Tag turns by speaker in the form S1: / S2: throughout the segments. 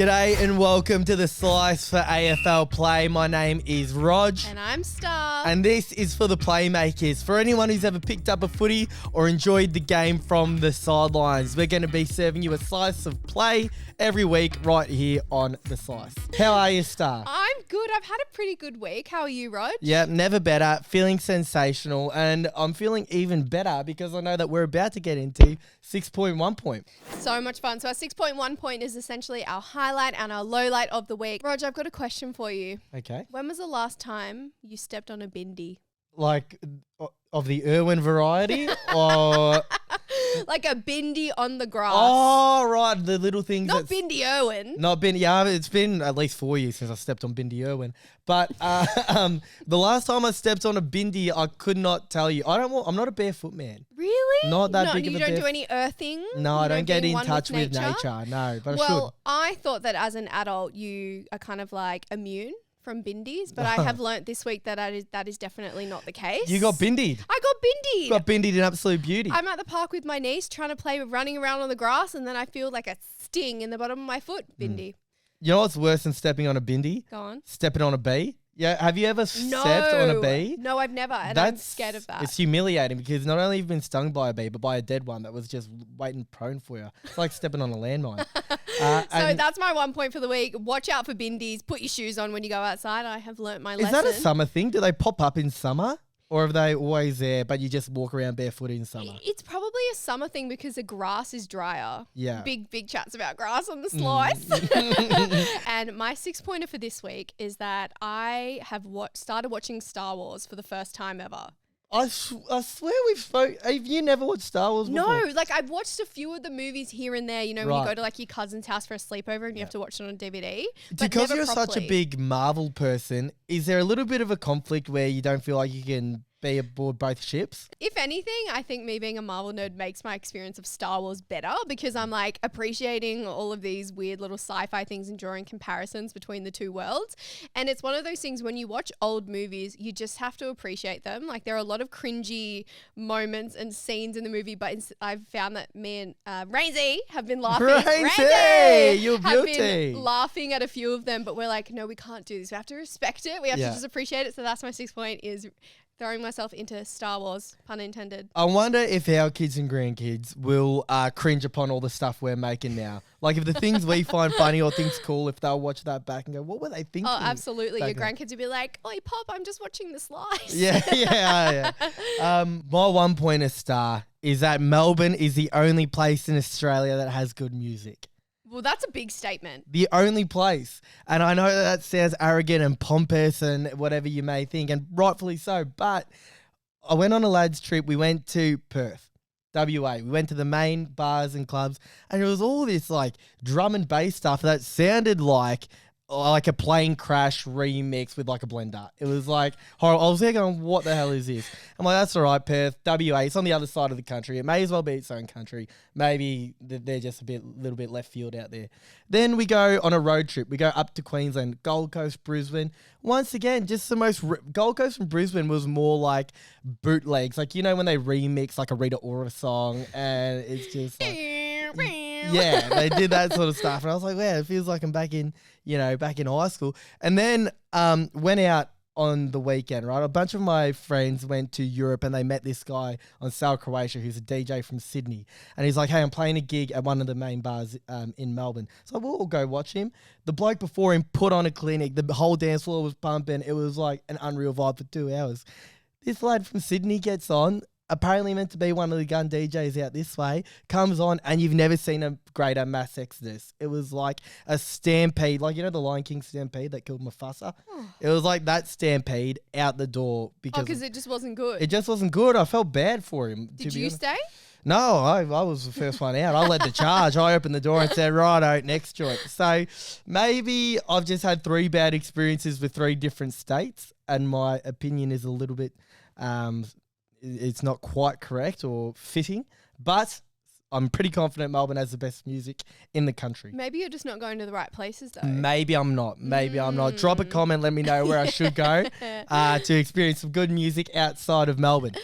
S1: G'day and welcome to the Slice for AFLPLAY. My name is Rog.
S2: And I'm Starr.
S1: And this is for the playmakers. For anyone who's ever picked up a footy or enjoyed the game from the sidelines, we're going to be serving you a slice of play every week right here on the Slice. How are you, Starr?
S2: I'm good. I've had a pretty good week. How are you, Rog?
S1: Yeah, never better. Feeling sensational. And I'm feeling even better because I know that we're about to get into 6.1 point.
S2: So much fun. So our 6.1 point is essentially our highlight and our low light of the week. Rog, I've got a question for you.
S1: Okay.
S2: When was the last time you stepped on a bindi?
S1: Like of the Irwin variety or...
S2: Like a bindi on the grass.
S1: Oh, right. The little things.
S2: Not Bindi Irwin.
S1: Not Bindi. Yeah, it's been at least 4 years since I stepped on Bindi Irwin. But the last time I stepped on a Bindi, I could not tell you. I'm not a barefoot man.
S2: Really?
S1: Not that big of a
S2: You don't do any earthing?
S1: No, I don't get
S2: being
S1: in
S2: one
S1: touch with nature. No, but I should.
S2: Well, I thought that as an adult you are kind of like immune from bindies, but I have learnt this week that that is definitely not the case.
S1: You got bindied.
S2: I got bindied.
S1: Got bindied in absolute beauty.
S2: I'm at the park with my niece trying to play running around on the grass, and then I feel like a sting in the bottom of my foot. Bindi.
S1: You know what's worse than stepping on a bindi?
S2: Go on.
S1: Stepping on a bee. Yeah, have you ever stepped on a bee?
S2: No, I've never, and I'm scared of that.
S1: It's humiliating because not only have you been stung by a bee, but by a dead one that was just waiting prone for you. It's like stepping on a landmine.
S2: So that's my 1 point for the week. Watch out for bindies. Put your shoes on when you go outside. I have learnt my lesson.
S1: Is that a summer thing? Do they pop up in summer? Or are they always there, but you just walk around barefoot in summer?
S2: It's probably a summer thing because the grass is drier.
S1: Yeah.
S2: Big chats about grass on the Slice. And my 6-pointer for this week is that I have started watching Star Wars for the first time ever.
S1: I swear we've spoke. Have you never watched Star Wars before?
S2: No, like I've watched a few of the movies here and there, when you go to like your cousin's house for a sleepover and you have to watch it on DVD.
S1: Because you're such a big Marvel person, is there a little bit of a conflict where you don't feel like you can be aboard both ships?
S2: If anything, I think me being a Marvel nerd makes my experience of Star Wars better because I'm like appreciating all of these weird little sci-fi things and drawing comparisons between the two worlds. And it's one of those things when you watch old movies, you just have to appreciate them. Like there are a lot of cringy moments and scenes in the movie, but I've found that me and Rainsy have been laughing.
S1: Rainsy, you're
S2: have
S1: beauty.
S2: been laughing at a few of them, but we're like, no, we can't do this. We have to respect it. We have to just appreciate it. So that's my 6 point is throwing myself into Star Wars, pun intended.
S1: I wonder if our kids and grandkids will cringe upon all the stuff we're making now. Like if the things we find funny or things cool, if they'll watch that back and go, what were they thinking?
S2: Oh, absolutely. Your grandkids would be like, "Oi, Pop, I'm just watching the Slice."
S1: Yeah. My 1 pointer, Star, is that Melbourne is the only place in Australia that has good music.
S2: Well, that's a big statement.
S1: The only place. And I know that sounds arrogant and pompous and whatever you may think, and rightfully so, but I went on a lads trip. We went to Perth, WA. We went to the main bars and clubs, and it was all this like drum and bass stuff that sounded like a plane crash remix with like a blender. It was like horrible. I was there going, what the hell is this? I'm like, that's all right, Perth, WA. It's on the other side of the country. It may as well be its own country. Maybe they're just little bit left field out there. Then we go on a road trip. We go up to Queensland, Gold Coast, Brisbane. Once again, just the most... Gold Coast and Brisbane was more like bootlegs. Like, when they remix like a Rita Ora song and it's just like... Yeah, they did that sort of stuff. And I was like, wow, it feels like I'm back in high school. And then went out on the weekend, right? A bunch of my friends went to Europe and they met this guy on Sal, Croatia, who's a DJ from Sydney. And he's like, hey, I'm playing a gig at one of the main bars in Melbourne. So we'll all go watch him. The bloke before him put on a clinic. The whole dance floor was pumping. It was like an unreal vibe for 2 hours. This lad from Sydney gets on, apparently meant to be one of the gun DJs out this way, comes on, and you've never seen a greater mass exodus. It was like a stampede, like, the Lion King stampede that killed Mufasa? It was like that stampede out the door.
S2: Because it just wasn't good.
S1: It just wasn't good. I felt bad for him.
S2: Did you stay?
S1: No, I was the first one out. I led the charge. I opened the door and said, righto, next joint. So maybe I've just had 3 bad experiences with 3 different states, and my opinion is a little bit... it's not quite correct or fitting, but I'm pretty confident Melbourne has the best music in the country.
S2: Maybe you're just not going to the right places, though.
S1: Maybe I'm not. I'm not. Drop a comment. Let me know where I should go to experience some good music outside of Melbourne.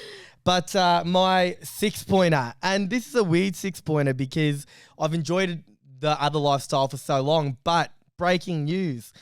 S1: But my 6-pointer, and this is a weird 6-pointer because I've enjoyed the other lifestyle for so long. But breaking news,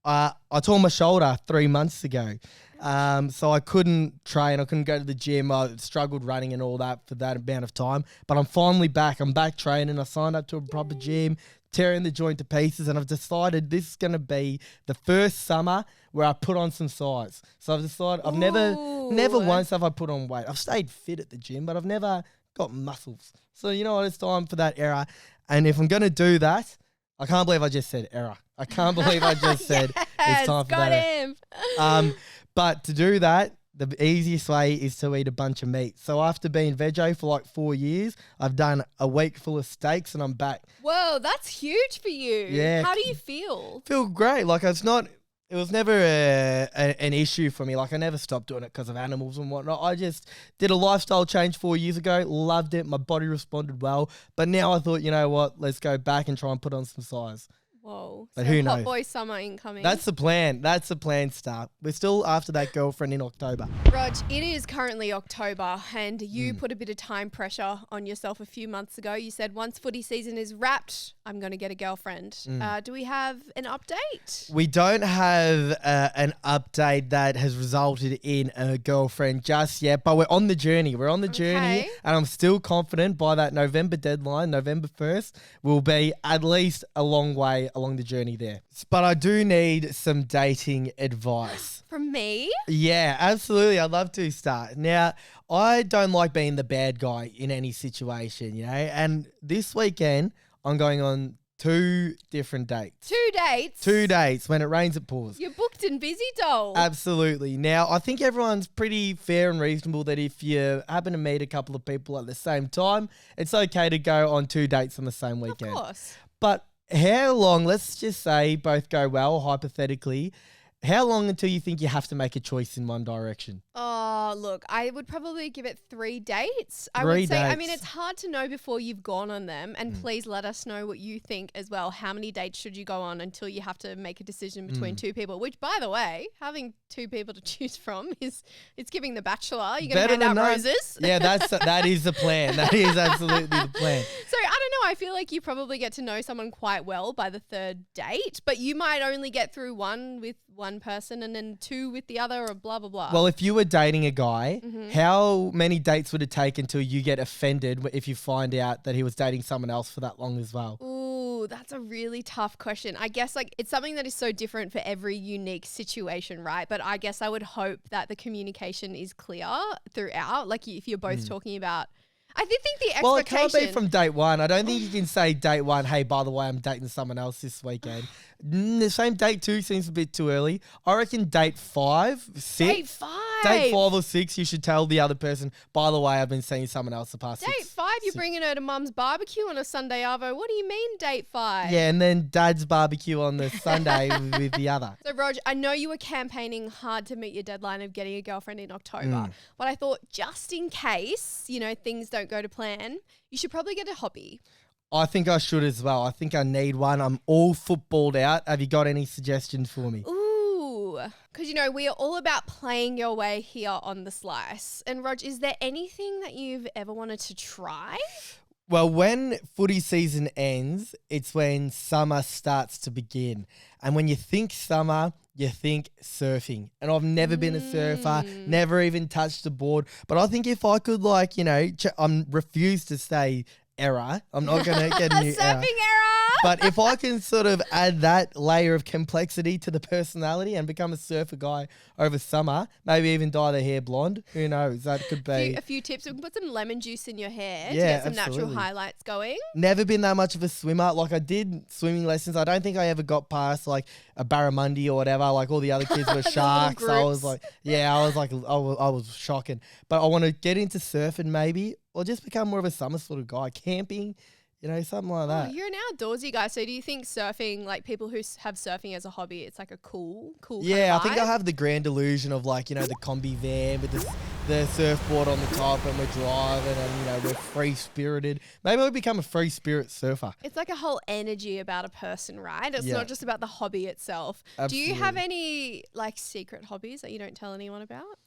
S1: I tore my shoulder 3 months ago. So I couldn't train. I couldn't go to the gym. I struggled running and all that for that amount of time. But I'm finally back. I'm back training. I signed up to a proper gym, tearing the joint to pieces. And I've decided this is going to be the first summer where I put on some size. So I've decided I've never once have I put on weight. I've stayed fit at the gym, but I've never got muscles. So you know what? It's time for that era. And if I'm going to do that, I can't believe I just said era. I can't believe I just said it's time for that. But to do that, the easiest way is to eat a bunch of meat. So after being veggie for like 4 years, I've done a week full of steaks and I'm back.
S2: Whoa, that's huge for you.
S1: Yeah.
S2: How do you feel?
S1: Feel great. Like it was never an issue for me. Like I never stopped doing it because of animals and whatnot. I just did a lifestyle change 4 years ago. Loved it. My body responded well. But now I thought, you know what? Let's go back and try and put on some size.
S2: Whoa.
S1: But
S2: so
S1: who
S2: hot
S1: knows?
S2: boy summer incoming.
S1: That's the plan. That's the plan, Star. We're still after that girlfriend in October.
S2: Rog, it is currently October and you put a bit of time pressure on yourself a few months ago. You said once footy season is wrapped, I'm going to get a girlfriend. Do we have an update?
S1: We don't have an update that has resulted in a girlfriend just yet, but we're on the journey. We're on the journey, and I'm still confident by that November deadline, November 1st, we'll be at least a long way along the journey there. But I do need some dating advice.
S2: From me?
S1: Yeah, absolutely. I'd love to start. Now, I don't like being the bad guy in any situation, you know, and this weekend I'm going on 2 different dates.
S2: 2 dates?
S1: 2 dates. When it rains, it pours.
S2: You're booked and busy, doll.
S1: Absolutely. Now, I think everyone's pretty fair and reasonable that if you happen to meet a couple of people at the same time, it's okay to go on 2 dates on the same weekend.
S2: Of course.
S1: But how long, let's just say both go well, hypothetically, how long until you think you have to make a choice in one direction?
S2: Oh, look, I would probably give it 3 dates. I
S1: 3
S2: would say, I
S1: dates.
S2: mean, it's hard to know before you've gone on them. And please let us know what you think as well. How many dates should you go on until you have to make a decision between 2 people? Which, by the way, having 2 people to choose from it's giving the Bachelor. You're going to hand out roses.
S1: Yeah, that is the plan. That is absolutely the plan.
S2: So, I don't know. I feel like you probably get to know someone quite well by the 3rd date, but you might only get through one with one person and then 2 with the other or blah, blah, blah.
S1: Well, if you were dating a guy, how many dates would it take until you get offended if you find out that he was dating someone else for that long as well?
S2: Ooh, that's a really tough question. I guess like it's something that is so different for every unique situation, right? But I guess I would hope that the communication is clear throughout. Like if you're both talking about, I think the expectation.
S1: Well, it can't be from date 1. I don't think you can say date 1, hey, by the way, I'm dating someone else this weekend. The same date 2 seems a bit too early. I reckon date 5, 6.
S2: Date 5.
S1: Date 5 or 6, you should tell the other person, by the way, I've been seeing someone else the past
S2: Date 5, you're bringing her to mum's barbecue on a Sunday, Arvo. What do you mean date 5?
S1: Yeah, and then dad's barbecue on the Sunday with the other.
S2: So, Rog, I know you were campaigning hard to meet your deadline of getting a girlfriend in October, but I thought just in case, you know, things don't go to plan, you should probably get a hobby.
S1: I think I should as well. I think I need one. I'm all footballed out. Have you got any suggestions for me?
S2: Ooh, because, you know, we are all about playing your way here on The Slice. And, Rog, is there anything that you've ever wanted to try?
S1: Well, when footy season ends, it's when summer starts to begin. And when you think summer, you think surfing. And I've never been a surfer, never even touched a board. But I think if I could, like, you know, I'm refused to say era. I'm not going to get a new era.
S2: Surfing era.
S1: But if I can sort of add that layer of complexity to the personality and become a surfer guy over summer, maybe even dye the hair blonde, who knows? That could be.
S2: A few tips. We can put some lemon juice in your hair to
S1: Yeah,
S2: get some natural
S1: absolutely.
S2: highlights going.
S1: Never been that much of a swimmer. Like I did swimming lessons. I don't think I ever got past like a barramundi or whatever. Like all the other kids were sharks. I was like, I was shocking. But I want to get into surfing maybe, or just become more of a summer sort of guy. Camping. You know, something like that.
S2: Oh, you're an outdoorsy guy. So do you think surfing, like people who have surfing as a hobby, it's like a cool
S1: Yeah,
S2: kind of
S1: I think
S2: vibe?
S1: I have the grand illusion of like, you know, the combi van with the surfboard on the top and we're driving and, you know, we're free-spirited. Maybe I'll become a free-spirit surfer.
S2: It's like a whole energy about a person, right? It's
S1: Yeah.
S2: not just about the hobby itself. Do you have any like secret hobbies that you don't tell anyone about?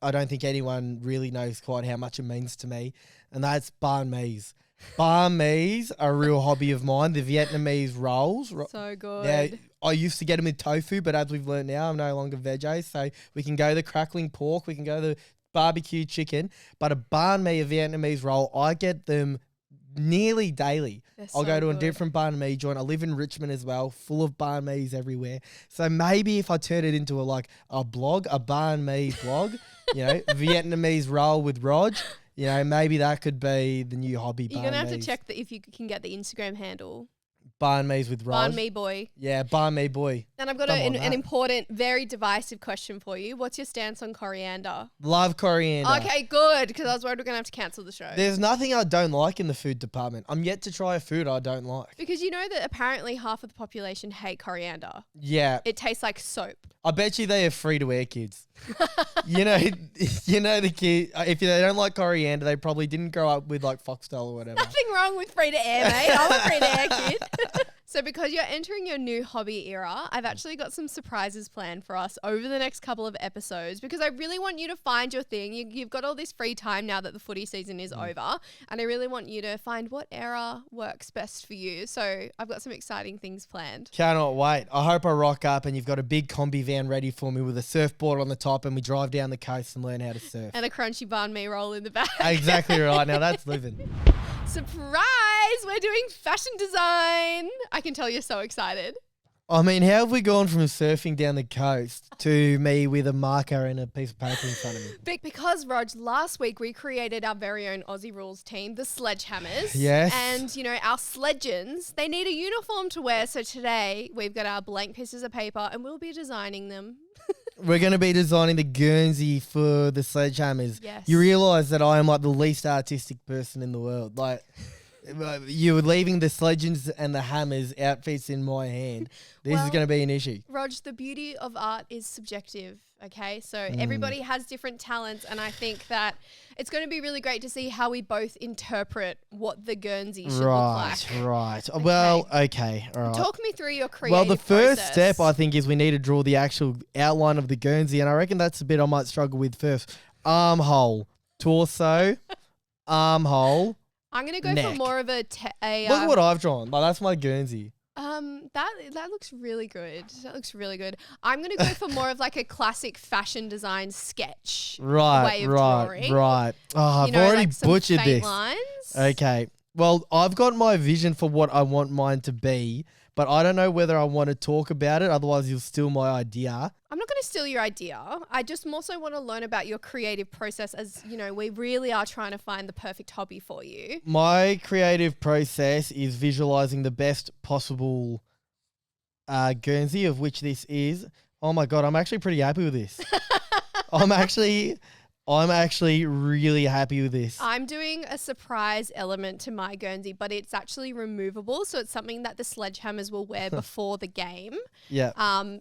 S1: I don't think anyone really knows quite how much it means to me, and that's banh mi's. Banh mi's are a real hobby of mine. The Vietnamese rolls.
S2: So good.
S1: Now, I used to get them with tofu, but as we've learned now, I'm no longer veggie. So we can go the crackling pork, we can go the barbecue chicken. But a banh mi, a Vietnamese roll, I get them nearly daily. I'll go to a different banh mi joint. I live in Richmond as well, full of banh mi's everywhere. So maybe if I turn it into a blog, a banh mi blog, Vietnamese roll with Rog, maybe that could be the new hobby.
S2: You're going to have to check if you can get the Instagram handle.
S1: Banh mi's with Rog.
S2: Banh mi boy.
S1: Yeah, banh mi boy.
S2: And I've got an important, very divisive question for you. What's your stance on coriander?
S1: Love coriander.
S2: Okay, good, because I was worried we're going to have to cancel the show.
S1: There's nothing I don't like in the food department. I'm yet to try a food I don't like.
S2: Because you know that apparently half of the population hate coriander.
S1: Yeah.
S2: It tastes like soap.
S1: I bet you they are free-to-air kids. The kid, if they don't like coriander, they probably didn't grow up with like Foxtel or whatever.
S2: Nothing wrong with free-to-air, mate. I'm a free-to-air kid. So because you're entering your new hobby era, I've actually got some surprises planned for us over the next couple of episodes because I really want you to find your thing. You've got all this free time now that the footy season is over, and I really want you to find what era works best for you. So I've got some exciting things planned.
S1: Cannot wait. I hope I rock up and you've got a big combi van ready for me with a surfboard on the top and we drive down the coast and learn how to surf.
S2: And a crunchy banh mi roll in the back.
S1: Exactly right. Now that's living.
S2: Surprise! We're doing fashion design. I can tell you're so excited.
S1: I mean, how have we gone from surfing down the coast to me with a marker and a piece of paper in front of me?
S2: Because, Rog, last week we created our very own Aussie Rules team, the Sledgehammers.
S1: Yes.
S2: And, our sledgeons, they need a uniform to wear. So today we've got our blank pieces of paper and we'll be designing them.
S1: We're going to be designing the Guernsey for the Sledgehammers.
S2: Yes.
S1: You realise that I am like the least artistic person in the world. Like, you were leaving the Sledgeons and the Hammers outfits in my hand. This is going to be an issue.
S2: Rog, the beauty of art is subjective, okay? So everybody has different talents, and I think that it's going to be really great to see how we both interpret what the Guernsey should look like.
S1: Right. Well, okay. All right.
S2: Talk me through your creative
S1: Well, the first
S2: process.
S1: step, I think, is we need to draw the actual outline of the Guernsey, and I reckon that's a bit I might struggle with first. Armhole, torso, armhole.
S2: I'm going to go
S1: neck.
S2: for more of
S1: Look at what I've drawn. Like, that's my Guernsey.
S2: That looks really good. That looks really good. I'm going to go for more of like a classic fashion design sketch way of drawing.
S1: Right. Oh, I've already
S2: like some
S1: butchered
S2: faint
S1: this.
S2: lines.
S1: Okay. Well, I've got my vision for what I want mine to be, but I don't know whether I want to talk about it. Otherwise, you'll steal my idea.
S2: I'm not going to steal your idea. I just more so want to learn about your creative process as, we really are trying to find the perfect hobby for you.
S1: My creative process is visualizing the best possible Guernsey, of which this is. Oh my God, I'm actually pretty happy with this. I'm actually really happy with this.
S2: I'm doing a surprise element to my Guernsey, but it's actually removable. So it's something that the Sledgehammers will wear before the game.
S1: Yeah.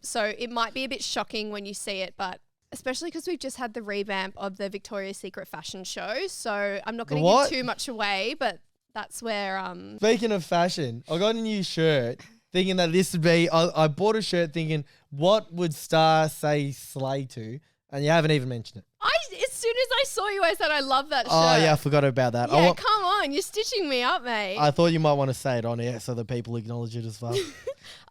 S2: So it might be a bit shocking when you see it, but especially because we've just had the revamp of the Victoria's Secret fashion show. So I'm not going to give too much away, but that's where...
S1: Speaking of fashion, I got a new shirt thinking that this would be... I bought a shirt thinking, what would Starr say slay to? And you haven't even mentioned it.
S2: As soon as I saw you, I said, I love that shirt.
S1: Oh, yeah, I forgot about that.
S2: Yeah, come on. You're stitching me up, mate.
S1: I thought you might want to say it on air so that people acknowledge it as well.
S2: Okay,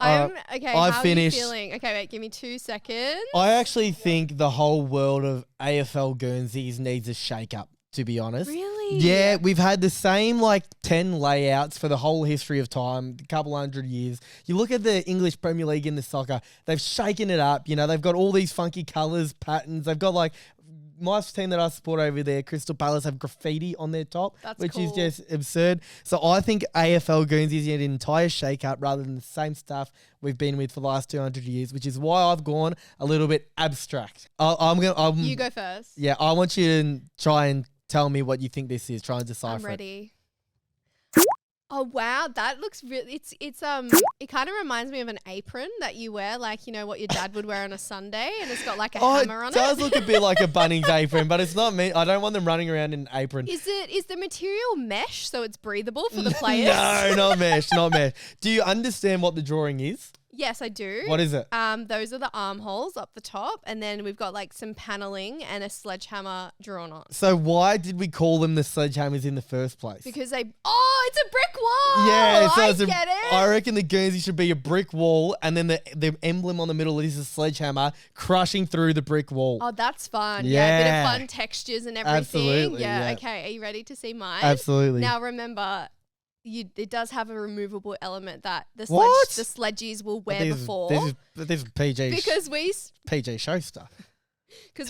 S1: I've
S2: how
S1: finished.
S2: are you feeling? Okay, wait, give me 2 seconds.
S1: I actually think the whole world of AFL Guernseys needs a shake-up, to be honest.
S2: Really?
S1: Yeah, we've had the same 10 layouts for the whole history of time, a couple hundred years. You look at the English Premier League in the soccer, they've shaken it up. They've got all these funky colours, patterns. They've got my team that I support over there, Crystal Palace, have graffiti on their top, which is just absurd. So I think AFL Guernseys need an entire shake-up rather than the same stuff we've been with for the last 200 years, which is why I've gone a little bit abstract.
S2: You go first.
S1: Yeah, I want you to try and tell me what you think this is. Try and decipher
S2: I'm ready. Oh wow, that looks really. It kind of reminds me of an apron that you wear, what your dad would wear on a Sunday, and it's got a hammer on it.
S1: It does look a bit like a Bunnings apron, but it's not me. I don't want them running around in an apron.
S2: Is the material mesh so it's breathable for the players?
S1: No, not mesh, not mesh. Do you understand what the drawing is?
S2: Yes, I do.
S1: What is it?
S2: Those are the armholes up the top, and then we've got like some paneling and a sledgehammer drawn on.
S1: So why did we call them the sledgehammers in the first place?
S2: Because it's a brick wall.
S1: Yeah, so
S2: I get it.
S1: I reckon the Guernsey should be a brick wall, and then the emblem on the middle is a sledgehammer crushing through the brick wall.
S2: Oh, that's fun. Yeah, a bit
S1: Yeah.
S2: of fun textures and everything.
S1: Absolutely,
S2: Yeah.
S1: yeah.
S2: Okay, are you ready to see mine?
S1: Absolutely.
S2: Now remember, it does have a removable element that the
S1: What?
S2: sledgies will wear
S1: This
S2: before.
S1: is PJ
S2: because
S1: PJ show stuff.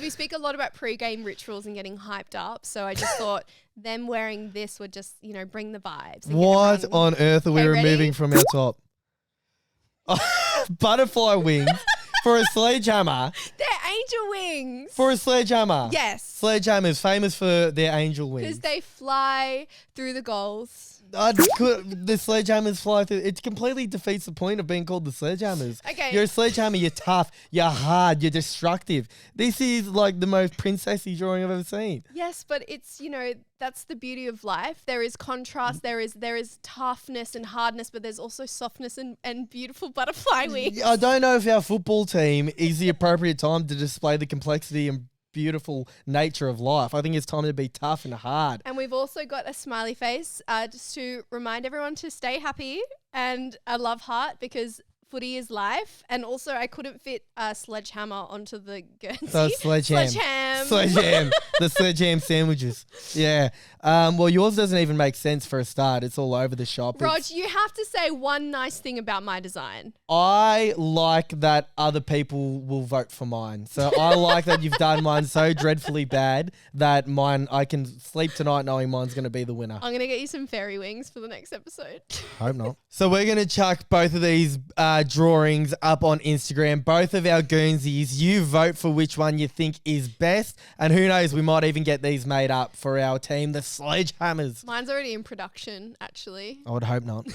S2: we speak a lot about pre-game rituals and getting hyped up. So I just thought them wearing this would just, bring the vibes. and get
S1: What
S2: everyone-
S1: on earth are we
S2: Okay, ready?
S1: removing from our top? Butterfly wings for a sledgehammer.
S2: They're angel wings.
S1: For a sledgehammer.
S2: Yes.
S1: Sledgehammer's famous for their angel wings.
S2: Because they fly through the goals.
S1: The sledgehammers fly through. It completely defeats the point of being called the sledgehammers.
S2: Okay.
S1: You're a sledgehammer, you're tough, you're hard, you're destructive. This is like the most princessy drawing I've ever seen.
S2: Yes, but it's, that's the beauty of life. There is contrast, there is toughness and hardness, but there's also softness and beautiful butterfly wings.
S1: I don't know if our football team is the appropriate time to display the complexity and beautiful nature of life. I think it's time to be tough and hard.
S2: And we've also got a smiley face just to remind everyone to stay happy and a love heart because footy is life. And also I couldn't fit a sledgehammer onto the Guernsey.
S1: So sledgeham. The sledgeham sandwiches. Yeah. Well, yours doesn't even make sense for a start. It's all over the shop.
S2: Rog, you have to say one nice thing about my design.
S1: I like that other people will vote for mine. So I like that you've done mine so dreadfully bad that I can sleep tonight knowing mine's going to be the winner.
S2: I'm going to get you some fairy wings for the next episode.
S1: Hope not. So we're going to chuck both of these drawings up on Instagram, both of our Guernseys. You vote for which one you think is best. And who knows, we might even get these made up for our team, the Sledgehammers.
S2: Mine's already in production, actually.
S1: I would hope not.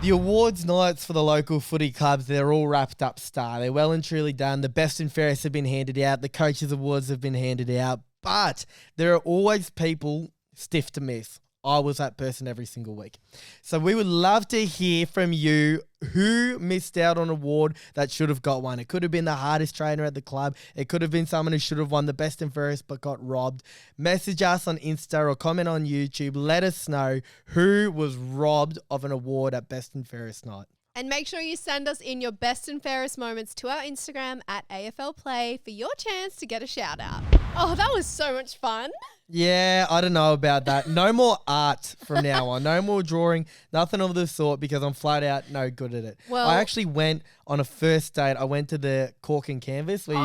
S1: The awards nights for the local footy clubs, they're all wrapped up, Star. They're well and truly done. The best and fairest have been handed out. The coaches' awards have been handed out. But there are always people stiff to miss. I was that person every single week. So we would love to hear from you who missed out on an award that should have got one. It could have been the hardest trainer at the club. It could have been someone who should have won the best and fairest but got robbed. Message us on Insta or comment on YouTube. Let us know who was robbed of an award at best and fairest night.
S2: And make sure you send us in your best and fairest moments to our Instagram at AFLPLAY for your chance to get a shout out. Oh, that was so much fun.
S1: Yeah, I don't know about that. No more art from now on. No more drawing. Nothing of the sort because I'm flat out no good at it.
S2: Well,
S1: I actually went on a first date. I went to the cork and canvas where you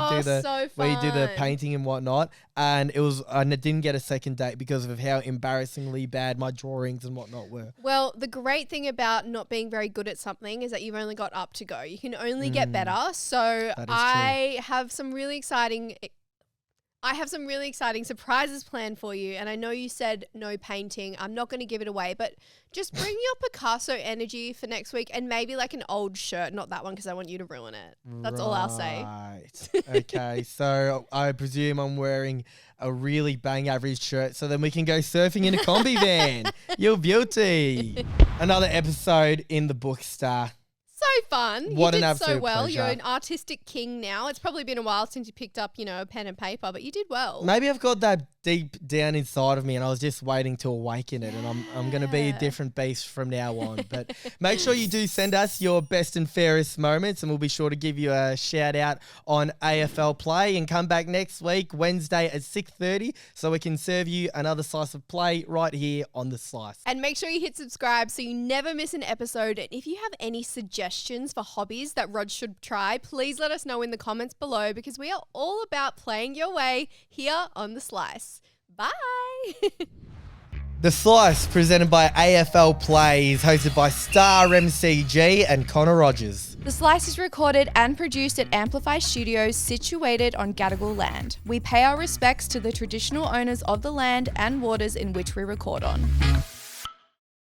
S1: do the painting and whatnot, and I didn't get a second date because of how embarrassingly bad my drawings and whatnot were.
S2: Well, the great thing about not being very good at something is that you've only got up to go. You can only get better. So I have some really exciting surprises planned for you. And I know you said no painting. I'm not going to give it away, but just bring your Picasso energy for next week and maybe like an old shirt. Not that one because I want you to ruin it. That's all I'll say.
S1: Right. Okay. So I presume I'm wearing a really bang average shirt so then we can go surfing in a combi van. You're beauty. Another episode in the book, Star.
S2: So fun.
S1: What
S2: you
S1: an
S2: did
S1: absolute
S2: so well.
S1: pleasure.
S2: You're an artistic king now. It's probably been a while since you picked up, a pen and paper, but you did well.
S1: Maybe I've got that deep down inside of me and I was just waiting to awaken it, and I'm going to be a different beast from now on. But make sure you do send us your best and fairest moments and we'll be sure to give you a shout out on AFL Play, and come back next week, Wednesday at 6:30, so we can serve you another slice of play right here on The Slice.
S2: And make sure you hit subscribe so you never miss an episode. And if you have any suggestions for hobbies that Rod should try, please let us know in the comments below because we are all about playing your way here on The Slice. Bye.
S1: The Slice, presented by AFL Play, is hosted by Star MCG and Connor Rogers.
S3: The Slice is recorded and produced at Amplify Studios, situated on Gadigal land. We pay our respects to the traditional owners of the land and waters in which we record on.